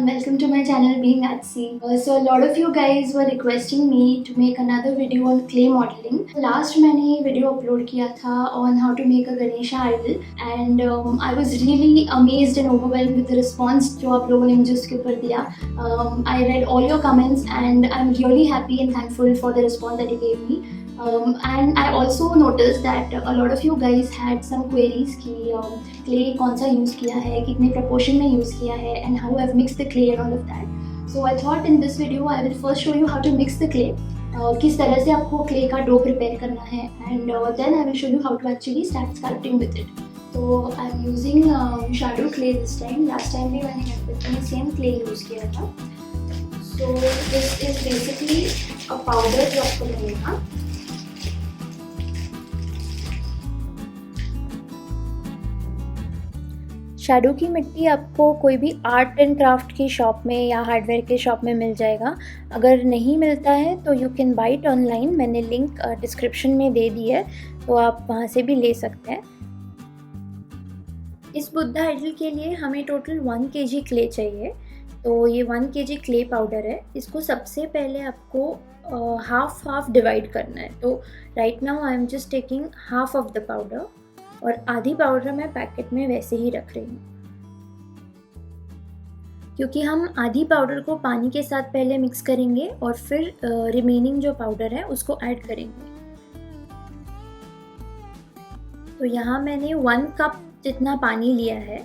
welcome to my channel Being Artsy. So a lot of you guys were requesting me to make another video on clay modeling. Last मैंने video upload किया था on how to make a Ganesha idol and I was really amazed and overwhelmed with the response जो आप लोगों ने मुझे उसके ऊपर दिया. I read all your comments and I'm really happy and thankful for the response that you gave me. And I also noticed that a lot of you guys had some queries कि clay कौन सा use किया है, कितने proportion में use किया है, and how I've mixed the clay and all of that. So I thought in this video I will first show you how to mix the clay. किस तरह से आपको clay का dough prepare करना है, and then I will show you how to actually start sculpting with it. So I'm using shadow clay this time. Last time भी मैंने same clay use किया था. So this is basically a powder जो आपको मिलेगा. Shadow की मिट्टी आपको कोई भी आर्ट एंड क्राफ्ट की शॉप में या हार्डवेयर के शॉप में मिल जाएगा. अगर नहीं मिलता है तो you can buy it online. मैंने लिंक डिस्क्रिप्शन में दे दी है, तो आप वहाँ से भी ले सकते हैं. इस बुद्धा आइडल के लिए हमें टोटल 1 kg क्ले चाहिए. तो ये 1 kg क्ले पाउडर है. इसको सबसे पहले आपको हाफ डिवाइड करना है. तो right now I am just taking half of the powder और आधी पाउडर मैं पैकेट में वैसे ही रख रही हूँ, क्योंकि हम आधी पाउडर को पानी के साथ पहले मिक्स करेंगे और फिर रिमेनिंग जो पाउडर है उसको ऐड करेंगे. तो यहाँ मैंने 1 कप जितना पानी लिया है.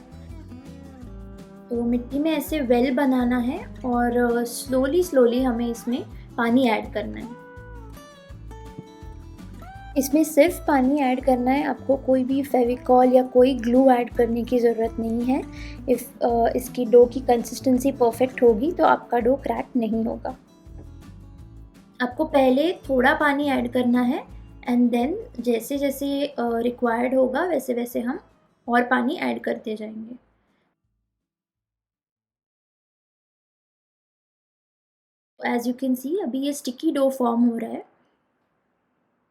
तो मिट्टी में ऐसे वेल बनाना है और स्लोली हमें इसमें पानी ऐड करना है. इसमें सिर्फ पानी ऐड करना है. आपको कोई भी फेविकॉल या कोई ग्लू ऐड करने की ज़रूरत नहीं है. इसकी डो की कंसिस्टेंसी परफेक्ट होगी तो आपका डो क्रैक नहीं होगा. आपको पहले थोड़ा पानी ऐड करना है एंड देन जैसे जैसे रिक्वायर्ड होगा वैसे वैसे हम और पानी ऐड करते जाएंगे. एज यू कैन सी अभी ये स्टिकी डो फॉर्म हो रहा है.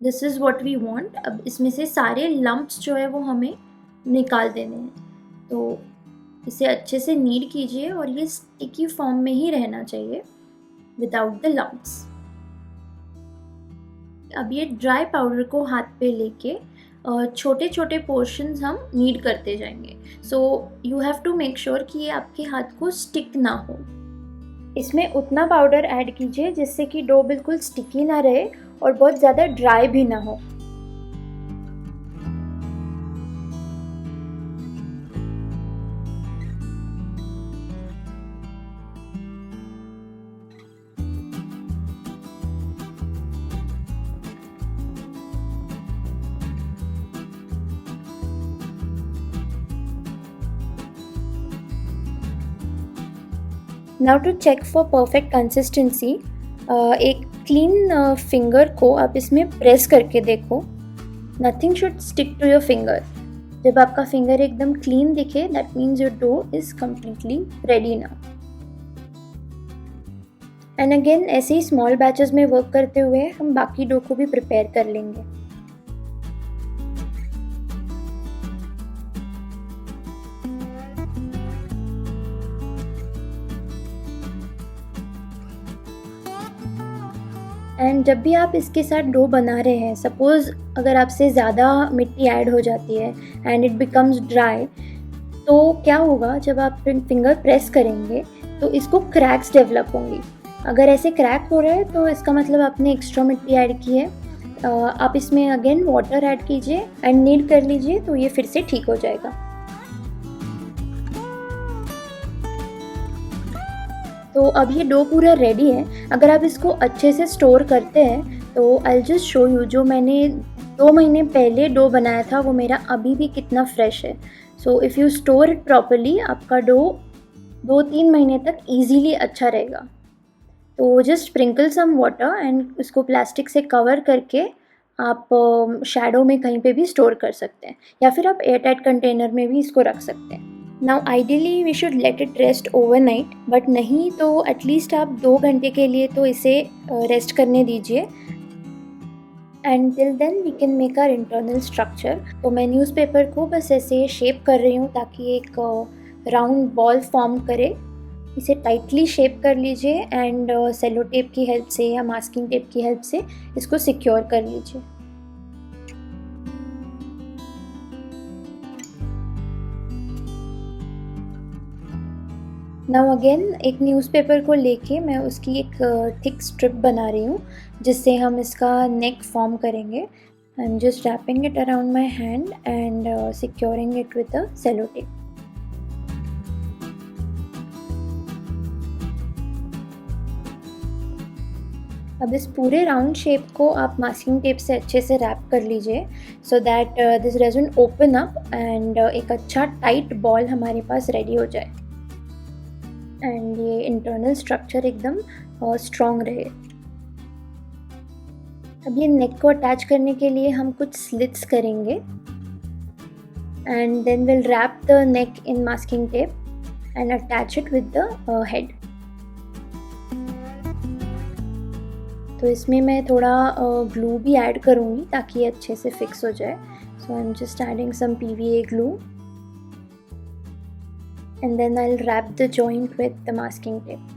This is what we want. अब इसमें से सारे लम्प्स जो है वो हमें निकाल देने हैं. तो इसे अच्छे से नीड कीजिए और ये स्टिकी फॉर्म में ही रहना चाहिए विदाउट द लम्प्स. अब ये ड्राई पाउडर को हाथ पे लेके छोटे छोटे पोर्शंस हम नीड करते जाएंगे. So you have to make sure कि ये आपके हाथ को स्टिक ना हो. इसमें उतना पाउडर ऐड कीजिए जिससे कि डो बिल्कुल स्टिकी ना रहे और बहुत ज़्यादा ड्राई भी ना हो. Now to check for perfect consistency, एक क्लीन फिंगर को आप इसमें प्रेस करके देखो. Nothing should stick to your finger. जब आपका फिंगर एकदम क्लीन दिखे that means your dough is completely ready now. And again ऐसे ही स्मॉल बैचेस में वर्क करते हुए हम बाकी डो को भी प्रिपेयर कर लेंगे. एंड जब भी आप इसके साथ डो बना रहे हैं, सपोज़ अगर आपसे ज़्यादा मिट्टी ऐड हो जाती है एंड इट बिकम्स ड्राई, तो क्या होगा जब आप फिंगर प्रेस करेंगे तो इसको क्रैक्स डेवलप होंगी. अगर ऐसे क्रैक हो रहा है तो इसका मतलब आपने एक्स्ट्रा मिट्टी ऐड की है. आप इसमें अगेन वाटर ऐड कीजिए एंड नीड कर लीजिए तो ये फिर से ठीक हो जाएगा. तो अब ये डो पूरा रेडी है. अगर आप इसको अच्छे से स्टोर करते हैं तो आई जस्ट शो यू. जो मैंने 2 महीने पहले डो बनाया था वो मेरा अभी भी कितना फ्रेश है. So if you store it properly आपका डो 2-3 महीने तक ईजीली अच्छा रहेगा. तो just sprinkle some water and इसको प्लास्टिक से कवर करके आप शैडो में कहीं पे भी स्टोर कर सकते हैं या फिर आप एयर टाइट कंटेनर में भी इसको रख सकते हैं. Now ideally we should let it rest overnight, but नहीं तो एटलीस्ट आप 2 घंटे के लिए तो इसे रेस्ट करने दीजिए. And till then we can make our internal structure. तो मैं न्यूज़पेपर को बस ऐसे शेप कर रही हूँ ताकि एक राउंड बॉल फॉर्म करे. इसे टाइटली शेप कर लीजिए एंड सेलो टेप की हेल्प से या मास्किंग टेप की हेल्प से इसको सिक्योर कर लीजिए। नाउ अगेन एक न्यूज़पेपर को लेके मैं उसकी एक थिक स्ट्रिप बना रही हूँ जिससे हम इसका नेक फॉर्म करेंगे। I am just wrapping it around my hand and securing it with a sellotape. अब इस पूरे राउंड शेप को आप मास्किंग टेप से अच्छे से रैप कर लीजिए so that this doesn't open up and एक अच्छा टाइट बॉल हमारे पास रेडी हो जाए एंड ये इंटरनल स्ट्रक्चर एकदम स्ट्रॉन्ग रहे। अब ये नेक को अटैच करने के लिए हम कुछ स्लिट्स करेंगे and then will wrap the neck in masking tape and attach it with the head. तो इसमें मैं थोड़ा ग्लू भी ऐड करूँगी ताकि ये अच्छे से फिक्स हो जाए। So I am just adding some PVA glue and then I'll wrap the joint with the masking tape.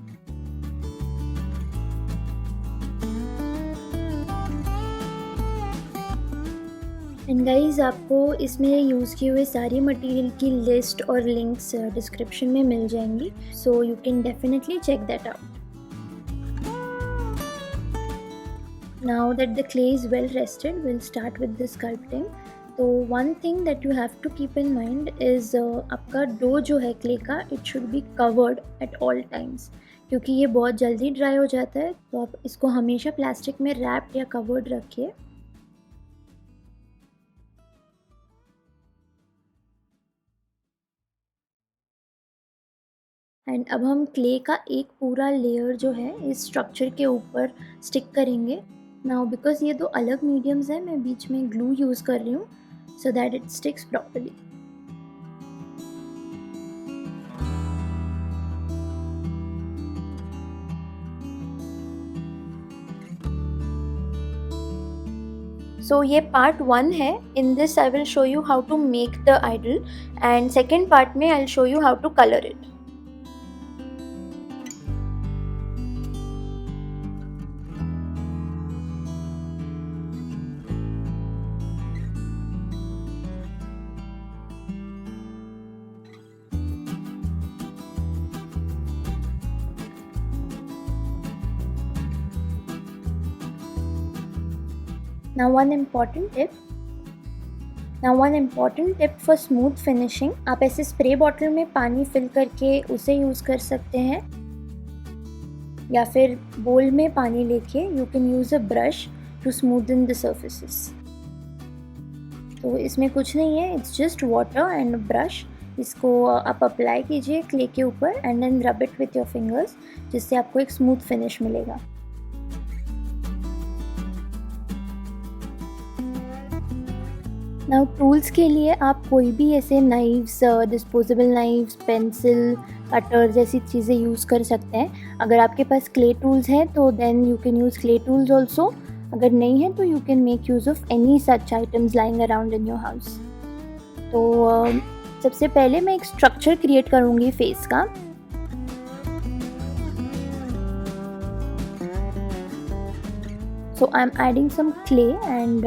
And guys आपको इसमें यूज़ किए हुए सारी मटेरियल की लिस्ट और लिंक्स डिस्क्रिप्शन में मिल जाएंगी, so you can definitely check that out. Now that the clay is well rested, we'll start with the sculpting. तो one thing that you have to keep in mind is आपका dough जो है clay का it should be covered at all times, क्योंकि ये बहुत जल्दी dry हो जाता है। तो आप इसको हमेशा प्लास्टिक में रैप्ड या कवर्ड रखिए। एंड अब हम क्ले का एक पूरा लेयर जो है इस स्ट्रक्चर के ऊपर स्टिक करेंगे। नाउ बिकॉज ये दो अलग मीडियम्स हैं, मैं बीच में ग्लू यूज़ कर रही हूँ so that it sticks properly. So ये part 1 है. In this I will show you how to make the idol, and second part में I'll show you how to color it. Now one important tip for smooth finishing, आप ऐसे spray bottle में पानी fill करके उसे use कर सकते हैं, या फिर बोल में पानी लेके you can use a brush to smoothen the surfaces. तो इसमें कुछ नहीं है, it's just water and brush. इसको आप अप्लाई कीजिए क्ले के ऊपर and then rub it with your fingers, जिससे आपको एक स्मूथ फिनिश मिलेगा। नाउ टूल्स के लिए आप कोई भी ऐसे knives, disposable knives, pencil, cutter जैसी चीज़ें यूज़ कर सकते हैं। अगर आपके पास क्ले टूल्स हैं तो then you can use clay tools also. अगर नहीं है तो you can make use of any such items lying around in your house. तो सबसे पहले मैं एक स्ट्रक्चर क्रिएट करूँगी फेस का। So I am adding some clay and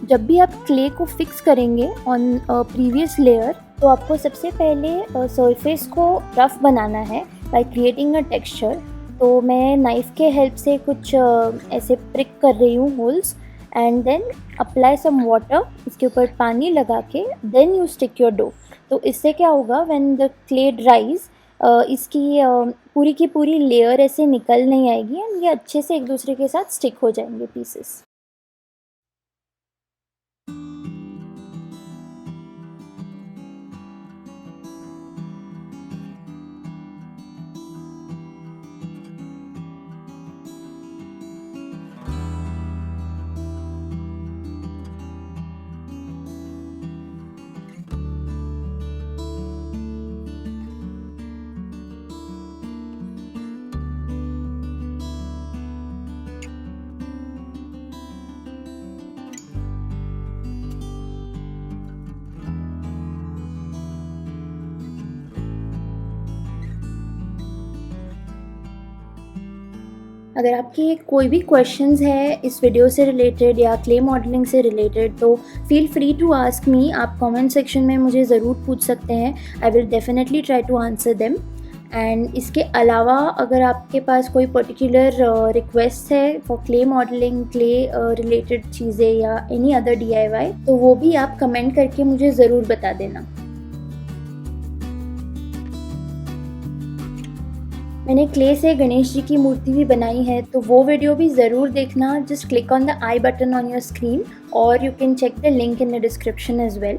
जब भी आप क्ले को फिक्स करेंगे ऑन प्रीवियस लेयर, तो आपको सबसे पहले सरफेस को रफ बनाना है बाय क्रिएटिंग अ टेक्सचर। तो मैं नाइफ़ के हेल्प से कुछ ऐसे प्रिक कर रही हूँ holes and then apply some water, इसके ऊपर पानी लगा के then you stick your dough. तो इससे क्या होगा, व्हेन द क्ले ड्राइज इसकी पूरी की पूरी लेयर ऐसे निकल नहीं आएगी एंड ये अच्छे से एक दूसरे के साथ स्टिक हो जाएंगे पीसेस। अगर आपके कोई भी क्वेश्चंस है इस वीडियो से रिलेटेड या क्ले मॉडलिंग से रिलेटेड तो feel free to ask me. आप कमेंट सेक्शन में मुझे ज़रूर पूछ सकते हैं। I will definitely try to answer them. And इसके अलावा अगर आपके पास कोई पर्टिकुलर रिक्वेस्ट है for clay modelling, clay related चीज़ें या एनी अदर DIY, तो वो भी आप कमेंट करके मुझे ज़रूर बता देना। मैंने क्ले से गणेश जी की मूर्ति भी बनाई है, तो वो वीडियो भी ज़रूर देखना। Just click on the i button on your screen और you can check the link in the description as well.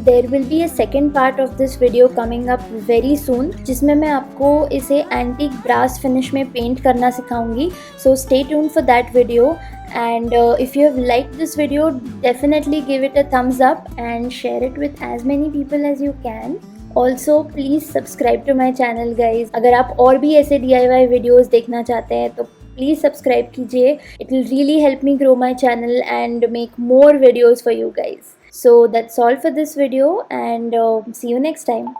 There will be a second part of this video coming up very soon, जिसमें मैं आपको इसे antique brass finish में paint करना सिखाऊंगी. So stay tuned for that video. And if you have liked this video, definitely give it a thumbs up and share it with as many people as you can. Also, please subscribe to my channel guys. अगर आप और भी ऐसे DIY videos देखना चाहते हैं तो please subscribe कीजिए. It will really help me grow my channel and make more videos for you guys. So that's all for this video and see you next time.